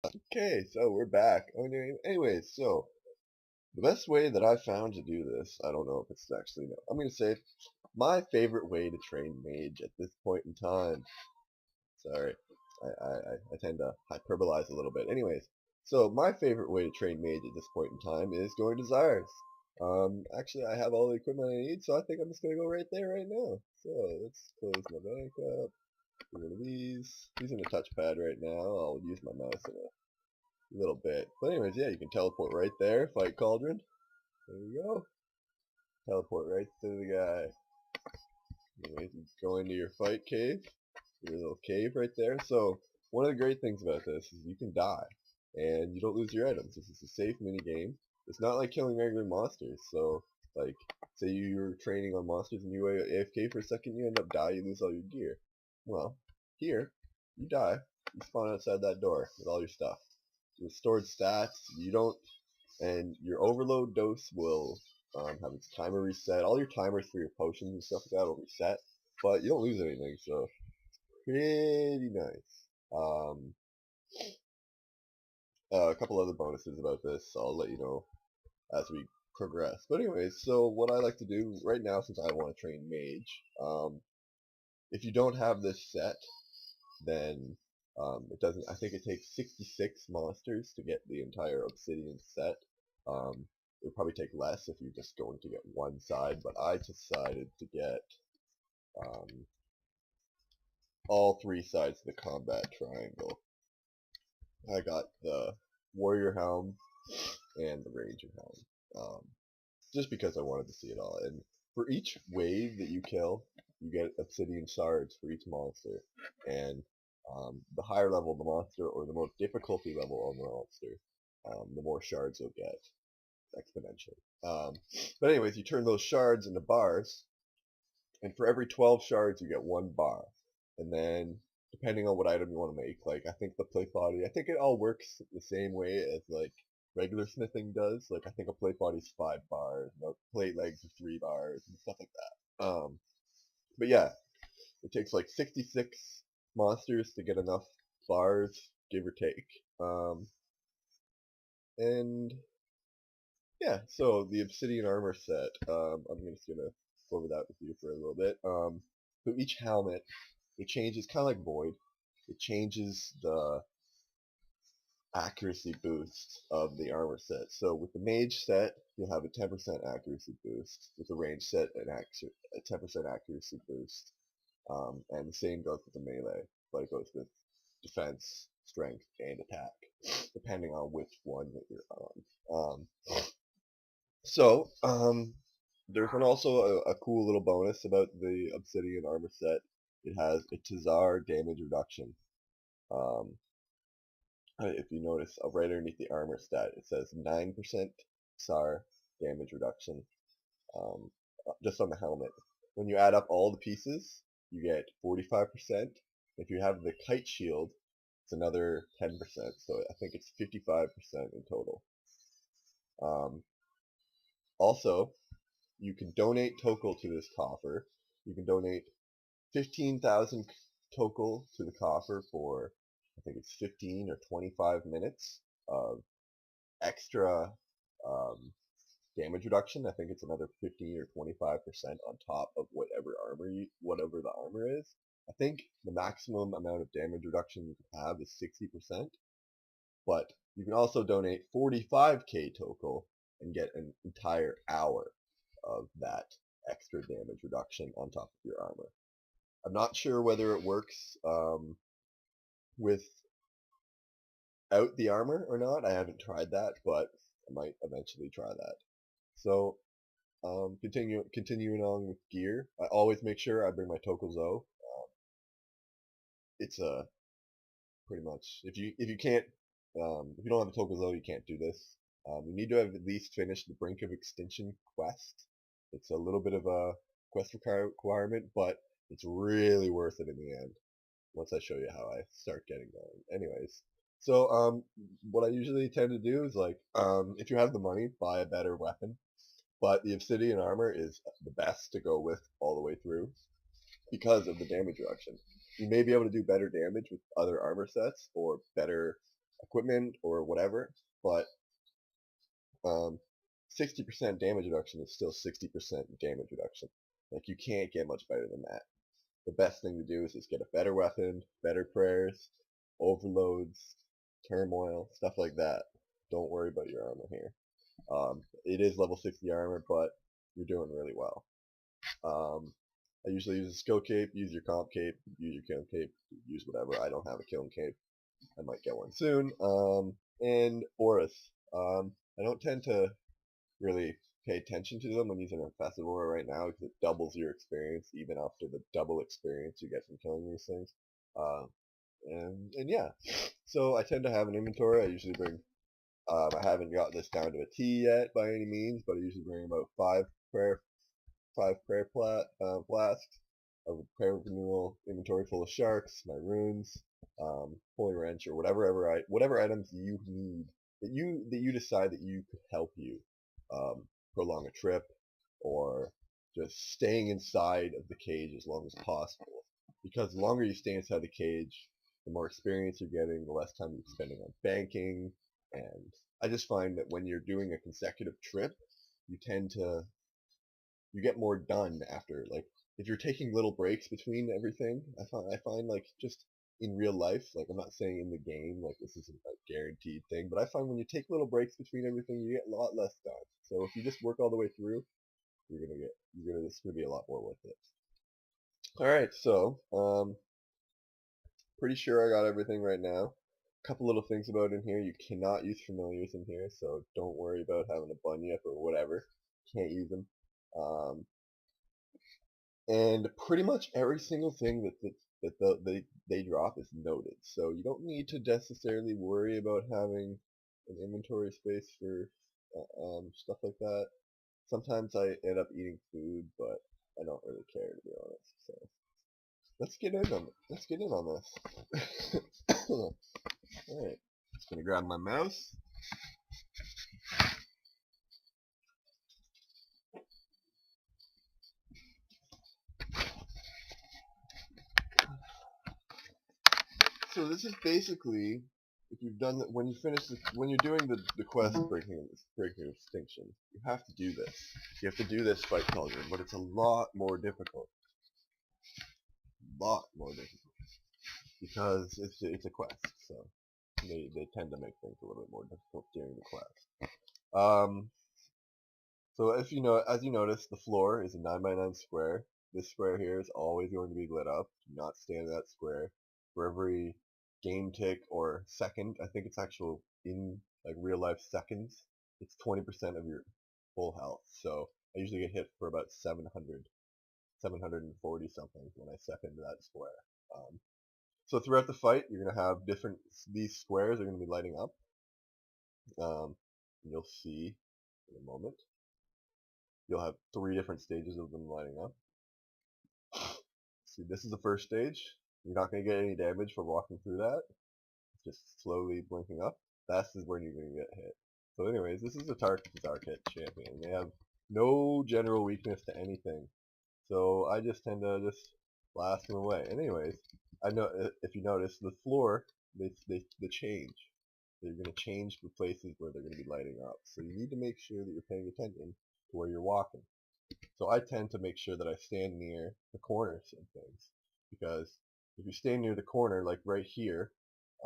Okay, so we're back. Anyways, so the best way that I found to do this, I don't know if it's actually no. I'm gonna say my favorite way to train mage at this point in time. Sorry, I tend to hyperbolize a little bit. Anyways, so my favorite way to train mage at this point in time is going to TzHaar's. Actually, I have all the equipment I need, so I think I'm just gonna go right there right now. So let's close my bank up. Get rid of these. Using a touchpad right now. I'll use my mouse in a little bit. But anyways, yeah, you can teleport right there. Fight Cauldron. There you go. Teleport right to the guy. Anyways, you go into your fight cave. Your little cave right there. So one of the great things about this is you can die and you don't lose your items. This is a safe mini game. It's not like killing regular monsters. So like, say you're training on monsters and you AFK for a second, you end up dying, you lose all your gear. Well, here you die, you spawn outside that door with all your stuff. Restored stats. You don't, and your overload dose will have its timer reset. All your timers for your potions and stuff like that will reset, but you don't lose anything, so pretty nice. Um, a couple other bonuses about this, I'll let you know as we progress. But anyways, so what I like to do right now, since I want to train mage, if you don't have this set, then it doesn't. I think it takes 66 monsters to get the entire obsidian set. It would probably take less if you're just going to get one side, but I decided to get um, all three sides of the combat triangle. I got the warrior helm and the ranger helm, just because I wanted to see it all. And for each wave that you kill, you get obsidian shards for each monster, and the higher level the monster or the more difficulty level of the monster, the more shards you'll get exponentially. But anyways, you turn those shards into bars, and for every 12 shards you get one bar. And then depending on what item you want to make, like I think the plate body, I think it all works the same way as like regular smithing does. Like I think a plate body's 5 bars, plate legs are 3 bars and stuff like that. But yeah, it takes like 66 monsters to get enough bars, give or take. And yeah, so the obsidian armor set, I'm just gonna go over that with you for a little bit. So each helmet, it changes, kind of like Void, it changes the accuracy boost of the armor set. So with the mage set, you'll have a 10% accuracy boost. With the range set, a 10% accuracy boost. And the same goes with the melee, but it goes with defense, strength, and attack, depending on which one that you're on. So, there's also a cool little bonus about the Obsidian armor set. It has a TzHaar damage reduction. Um, if you notice, right underneath the armor stat, it says 9% TzHaar damage reduction, um, just on the helmet. When you add up all the pieces, you get 45%. If you have the kite shield, it's another 10%. So I think it's 55% in total. Um, Also, you can donate Tokel to this coffer. You can donate 15,000 Tokel to the coffer for, I think it's 15 or 25 minutes of extra um, damage reduction. I think it's another 15 or 25% on top of whatever the armor is. I think the maximum amount of damage reduction you can have is 60%, but you can also donate 45k Tokel and get an entire hour of that extra damage reduction on top of your armor. I'm not sure whether it works without the armor or not. I haven't tried that, but I might eventually try that. So, continuing on with gear, I always make sure I bring my Tokuzo. It's pretty much if you don't have a Tokuzo, you can't do this. You need to have at least finished the Brink of Extinction quest. It's a little bit of a quest requirement, but it's really worth it in the end. Once I show you how I start getting going. Anyways, so what I usually tend to do is like, if you have the money, buy a better weapon. But the obsidian armor is the best to go with all the way through because of the damage reduction. You may be able to do better damage with other armor sets or better equipment or whatever, but 60% damage reduction is still 60% damage reduction. Like, you can't get much better than that. The best thing to do is just get a better weapon, better prayers, overloads, turmoil, stuff like that. Don't worry about your armor here. It is level 60 armor, but you're doing really well. I usually use a skill cape, use your comp cape, use your kiln cape, use whatever. I don't have a kiln cape. I might get one soon. And auras. I don't tend to really pay attention to them when using a festive aura right now because it doubles your experience even after the double experience you get from killing these things. Uh, and yeah, so I tend to have an inventory. I usually bring. I haven't got this down to a T yet by any means, but I usually bring about prayer flasks, a prayer renewal inventory full of sharks, my runes, holy wrench, or whatever items you need that you decide that you could help you um, prolong a trip or just staying inside of the cage as long as possible. Because the longer you stay inside the cage, the more experience you're getting, the less time you're spending on banking. And I just find that when you're doing a consecutive trip, you tend to you get more done after. Like, if you're taking little breaks between everything, I find like just in real life, like, I'm not saying in the game, like, this isn't a guaranteed thing, but I find when you take little breaks between everything, you get a lot less done. So if you just work all the way through, it's gonna be a lot more worth it. All right, so pretty sure I got everything right now. A couple little things about in here: you cannot use familiars in here, so don't worry about having a bunyip or whatever. Can't use them. Um, and pretty much every single thing they drop is noted. So you don't need to necessarily worry about having an inventory space for stuff like that. Sometimes I end up eating food, but I don't really care, to be honest. So let's get in on this. All right, just gonna grab my mouse. So this is basically, if you've done when you finish when you're doing the quest breaking extinction, you have to do this. You have to do this fight cauldron, but it's a lot more difficult. Lot more difficult because it's a quest, so they tend to make things a little bit more difficult during the quest. So if you know, as you notice, the floor is a 9x9 square. This square here is always going to be lit up. Do not stand in that square. For every game tick or second, I think it's actual in like real life seconds, it's 20% of your full health. So I usually get hit for about 740 something when I step into that square. So throughout the fight, you're gonna have these squares are gonna be lighting up. You'll see in a moment. You'll have 3 different stages of them lighting up. See, this is the first stage. You're not going to get any damage from walking through that. It's just slowly blinking up. That's where you're going to get hit. So anyways, this is a TzHaar champion. They have no general weakness to anything. So I just tend to just blast them away. Anyways, I know if you notice, the floor, they change. They're going to change the places where they're going to be lighting up. So you need to make sure that you're paying attention to where you're walking. So I tend to make sure that I stand near the corners of things, because if you stay near the corner, like right here,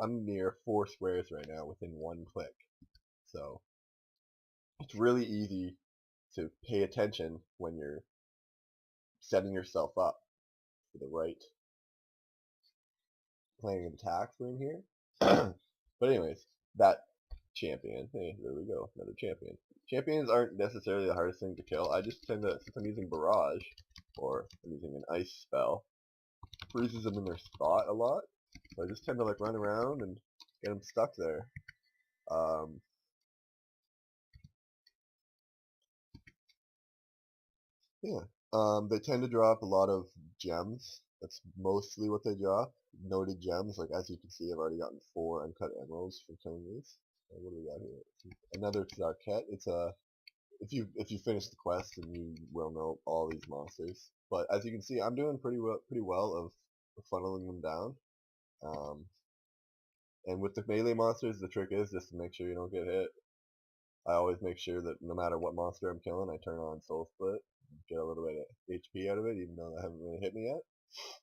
I'm near 4 squares right now within 1 click. So it's really easy to pay attention when you're setting yourself up for the right planning of attacks in here. But anyways, that champion. Hey, there we go, another champion. Champions aren't necessarily the hardest thing to kill. I just tend to, since I'm using barrage, or I'm using an ice spell, freezes them in their spot a lot. So I just tend to like run around and get them stuck there. Yeah. They tend to drop a lot of gems. That's mostly what they drop. Noted gems, like as you can see, I've already gotten 4 uncut emeralds from killing these. What do we got here? Another Zarket. It's a if you finish the quest, then you will know all these monsters. But as you can see, I'm doing pretty well of funneling them down. And with the melee monsters, the trick is just to make sure you don't get hit. I always make sure that no matter what monster I'm killing, I turn on Soul Split, get a little bit of HP out of it, even though they haven't really hit me yet.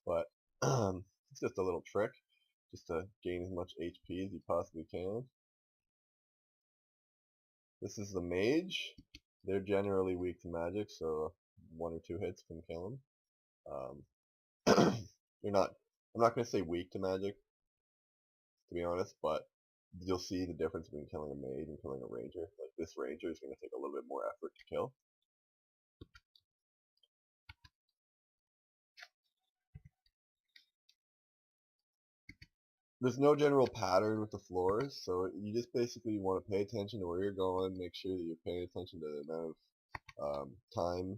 But it's just a little trick, just to gain as much HP as you possibly can. This is the mage. They're generally weak to magic, so 1 or 2 hits can kill them. You're not. I'm not going to say weak to magic, to be honest, but you'll see the difference between killing a mage and killing a ranger. Like this ranger is going to take a little bit more effort to kill. There's no general pattern with the floors, so you just basically want to pay attention to where you're going, make sure that you're paying attention to the amount of time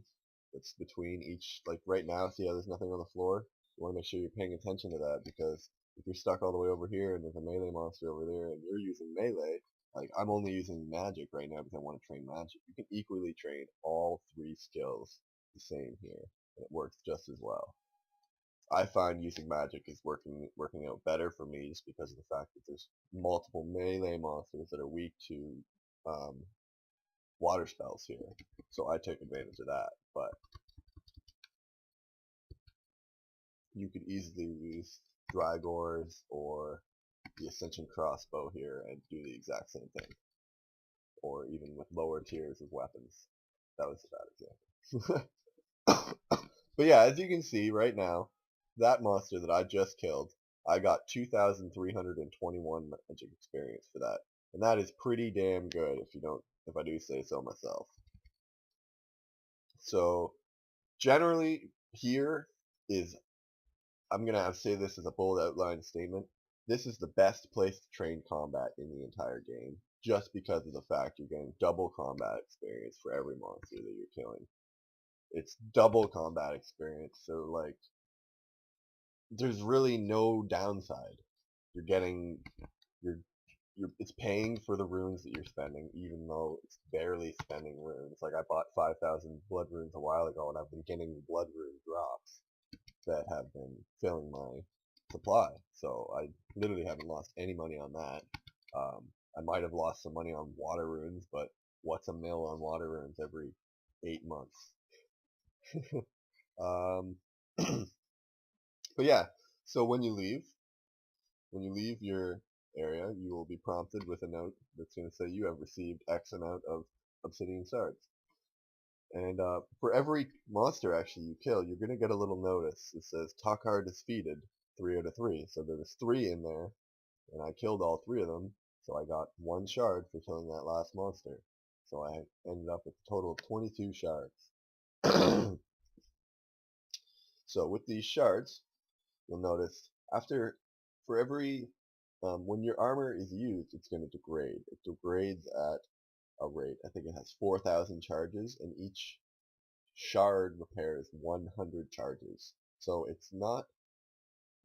that's between each. Like right now, see how there's nothing on the floor? You want to make sure you're paying attention to that, because if you're stuck all the way over here and there's a melee monster over there and you're using melee, like I'm only using magic right now because I want to train magic. You can equally train all 3 skills the same here, and it works just as well. I find using magic is working out better for me just because of the fact that there's multiple melee monsters that are weak to water spells here, so I take advantage of that. But you could easily use Drygores or the Ascension Crossbow here and do the exact same thing, or even with lower tiers of weapons. That was a bad example. But yeah, as you can see right now, that monster that I just killed, I got 2,321 magic experience for that, and that is pretty damn good if I do say so myself. So generally here is, I'm gonna have to say this as a bold outline statement. This is the best place to train combat in the entire game, just because of the fact you're getting double combat experience for every monster that you're killing. It's double combat experience, so like there's really no downside. You're getting you're it's paying for the runes that you're spending, even though it's barely spending runes. Like I bought 5,000 blood runes a while ago, and I've been getting blood rune drops that have been filling my supply. So I literally haven't lost any money on that. I might have lost some money on water runes, but what's a mil on water runes every 8 months? um, but yeah, so when you leave your area, you will be prompted with a note that's going to say you have received X amount of obsidian shards. And for every monster actually you kill, you're going to get a little notice that says TzHaar defeated 3 out of 3. So there's 3 in there, and I killed all 3 of them, so I got 1 shard for killing that last monster. So I ended up with a total of 22 shards. So with these shards, you'll notice for every when your armor is used, it's going to degrade. It degrades at a rate. I think it has 4,000 charges, and each shard repairs 100 charges. So it's not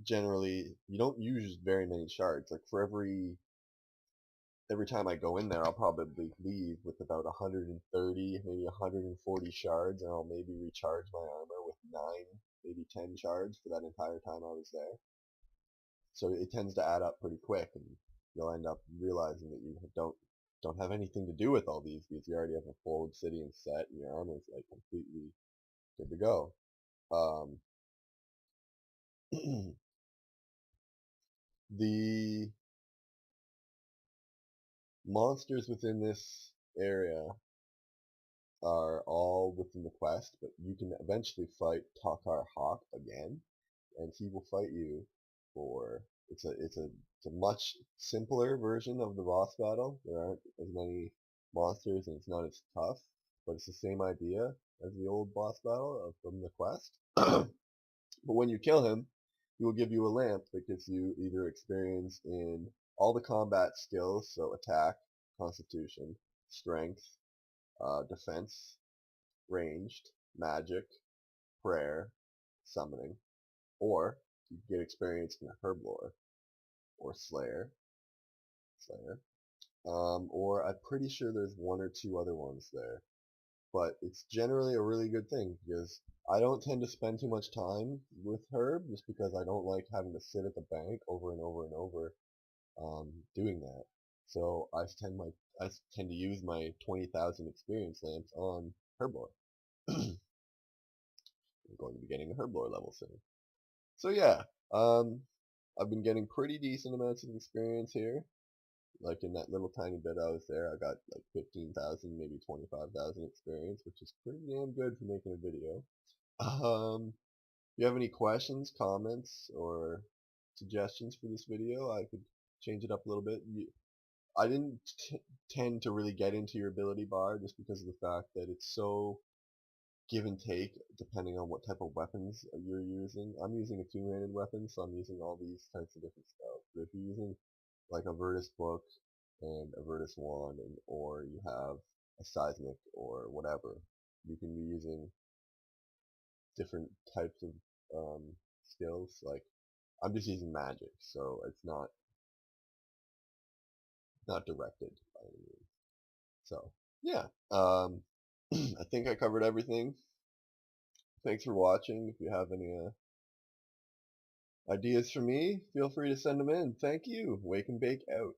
generally, you don't use very many shards. Like for every time I go in there, I'll probably leave with about 130, maybe 140 shards, and I'll maybe recharge my armor with 9, maybe 10 shards for that entire time I was there. So it tends to add up pretty quick, and you'll end up realizing that you don't have anything to do with all these because you already have a full obsidian set and your armor's like completely good to go. The monsters within this area are all within the quest, but you can eventually fight TzHaar Hawk again, and he will fight you for it's a much simpler version of the boss battle. There aren't as many monsters and it's not as tough, but it's the same idea as the old boss battle from the quest. But when you kill him, he will give you a lamp that gives you either experience in all the combat skills, so attack, constitution, strength, defense, ranged, magic, prayer, summoning, or you get experience in herblore, or slayer, or I'm pretty sure there's 1 or 2 other ones there. But it's generally a really good thing because I don't tend to spend too much time with herb just because I don't like having to sit at the bank over and over and over doing that. So I tend to use my 20,000 experience lamps on herblore. I'm going to be getting a herblore level soon. So yeah, um, I've been getting pretty decent amounts of experience here. Like in that little tiny bit I was there, I got like 15,000, maybe 25,000 experience, which is pretty damn good for making a video. If you have any questions, comments, or suggestions for this video, I could change it up a little bit. I didn't tend to really get into your ability bar just because of the fact that it's so give and take depending on what type of weapons you're using. I'm using a two-handed weapon, so I'm using all these types of different stuff. But if you're using like a Virtus book and a Virtus wand, or you have a seismic or whatever, you can be using different types of skills. Like I'm just using magic, so it's not directed by any means. So yeah, I think I covered everything. Thanks for watching. If you have any ideas for me, feel free to send them in. Thank you. Wake and Bake out.